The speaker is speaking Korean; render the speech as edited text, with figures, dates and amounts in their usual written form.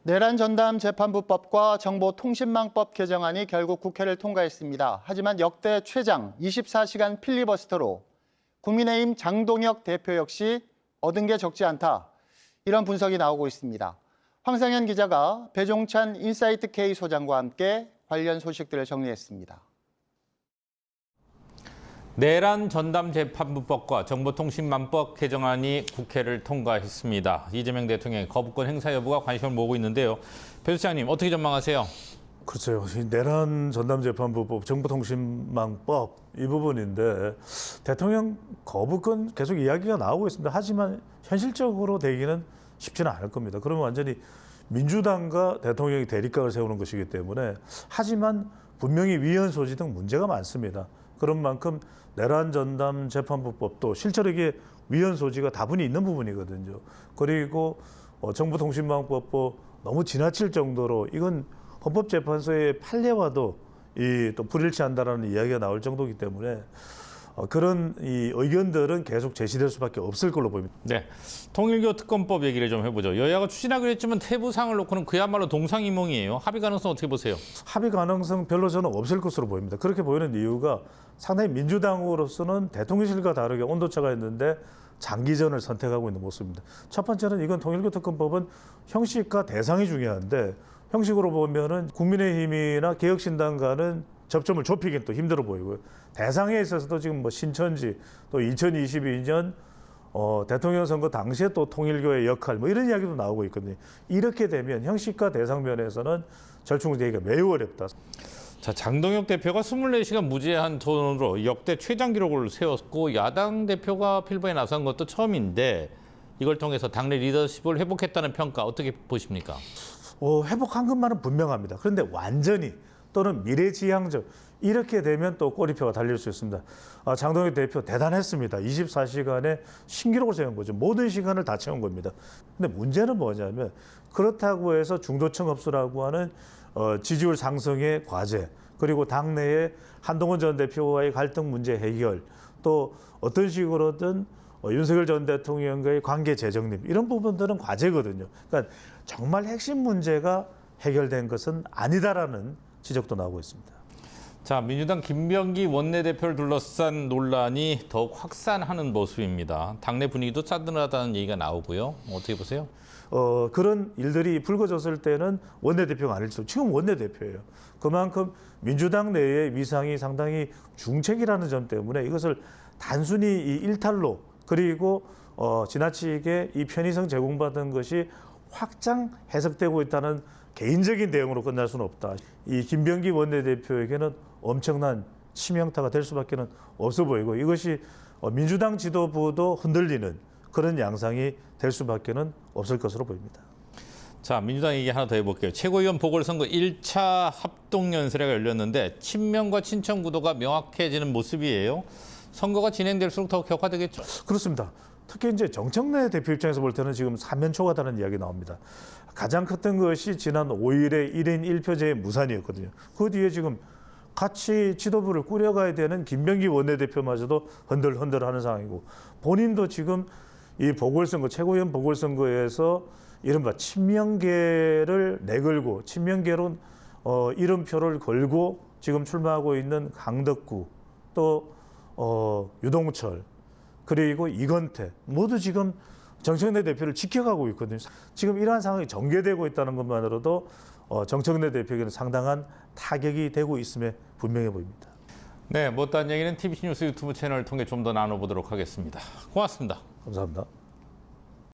내란 전담 재판부법과 정보통신망법 개정안이 결국 국회를 통과했습니다. 하지만 역대 최장 24시간 필리버스터로 국민의힘 장동혁 대표 역시 얻은 게 적지 않다. 이런 분석이 나오고 있습니다. 황상현 기자가 배종찬 인사이트 K 소장과 함께 관련 소식들을 정리했습니다. 내란 전담 재판부법과 정보통신망법 개정안이 국회를 통과했습니다. 이재명 대통령의 거부권 행사 여부가 관심을 모으고 있는데요. 배 소장님, 어떻게 전망하세요? 그렇죠. 이 내란 전담 재판부법, 정보통신망법 이 부분인데 대통령 거부권 계속 이야기가 나오고 있습니다. 하지만 현실적으로 되기는 쉽지는 않을 겁니다. 그러면 완전히 민주당과 대통령이 대립각을 세우는 것이기 때문에 하지만 분명히 위헌 소지 등 문제가 많습니다. 그런 만큼 내란 전담 재판부법도 실제로 이게 위헌 소지가 다분히 있는 부분이거든요. 그리고 정보통신망법도 너무 지나칠 정도로 이건 헌법재판소의 판례와도 또 불일치한다라는 이야기가 나올 정도이기 때문에 그런 이 의견들은 계속 제시될 수밖에 없을 걸로 보입니다. 네, 통일교 특검법 얘기를 좀 해보죠. 여야가 추진하기로 했지만 태부상을 놓고는 그야말로 동상이몽이에요. 합의 가능성 어떻게 보세요? 합의 가능성 별로 저는 없을 것으로 보입니다. 그렇게 보이는 이유가 상당히 민주당으로서는 대통령실과 다르게 온도차가 있는데 장기전을 선택하고 있는 모습입니다. 첫 번째는 이건 통일교 특검법은 형식과 대상이 중요한데 형식으로 보면은 국민의힘이나 개혁신당과는 접점을 좁히긴 또 힘들어 보이고요. 대상에 있어서도 지금 뭐 신천지 또 2022년 대통령 선거 당시에 또 통일교의 역할 뭐 이런 이야기도 나오고 있거든요. 이렇게 되면 형식과 대상 면에서는 절충되기가 매우 어렵다. 자, 장동혁 대표가 24시간 무제한 토론으로 역대 최장 기록을 세웠고 야당 대표가 필보에 나선 것도 처음인데 이걸 통해서 당내 리더십을 회복했다는 평가 어떻게 보십니까? 회복한 것만은 분명합니다. 그런데 완전히 또는 미래지향적 이렇게 되면 또 꼬리표가 달릴 수 있습니다. 장동혁 대표 대단했습니다. 24시간에 신기록을 세운 거죠. 모든 시간을 다 채운 겁니다. 근데 문제는 뭐냐면 그렇다고 해서 중도층 흡수라고 하는 지지율 상승의 과제 그리고 당내에 한동훈 전 대표와의 갈등 문제 해결 또 어떤 식으로든 윤석열 전 대통령과의 관계 재정립 이런 부분들은 과제거든요. 그러니까 정말 핵심 문제가 해결된 것은 아니다라는 지적도 나오고 있습니다. 자, 민주당 김병기 원내대표를 둘러싼 논란이 더욱 확산하는 모습입니다. 당내 분위기도 싸늘하다는 얘기가 나오고요. 어떻게 보세요? 그런 일들이 불거졌을 때는 원내대표가 아닐지도 지금 원내대표예요. 그만큼 민주당 내의 위상이 상당히 중책이라는 점 때문에 이것을 단순히 이 일탈로 그리고 지나치게 이 편의성 제공받은 것이 확장 해석되고 있다는 개인적인 대응으로 끝날 수는 없다. 이 김병기 원내대표에게는 엄청난 치명타가 될 수밖에 없어 보이고 이것이 민주당 지도부도 흔들리는 그런 양상이 될 수밖에 없을 것으로 보입니다. 자, 민주당 얘기 하나 더 해볼게요. 최고위원 보궐선거 1차 합동연설회가 열렸는데 친명과 친청 구도가 명확해지는 모습이에요. 선거가 진행될수록 더 격화되겠죠? 그렇습니다. 특히 이제 정청래 대표 입장에서 볼 때는 지금 사면초가다는 이야기 나옵니다. 가장 컸던 것이 지난 5일에 1인 1표제의 무산이었거든요. 그 뒤에 지금 같이 지도부를 꾸려가야 되는 김병기 원내대표마저도 흔들흔들하는 상황이고 본인도 지금 이 보궐선거 최고위원 보궐선거에서 이른바 친명계를 내걸고 친명계로 이름표를 걸고 지금 출마하고 있는 강덕구 또 유동철 그리고 이건태 모두 지금 정청래 대표를 지켜가고 있거든요. 지금 이러한 상황이 전개되고 있다는 것만으로도 정청래 대표에게는 상당한 타격이 되고 있음에 분명해 보입니다. 네, 못다한 얘기는 TBC 뉴스 유튜브 채널을 통해 좀 더 나눠보도록 하겠습니다. 고맙습니다. 감사합니다.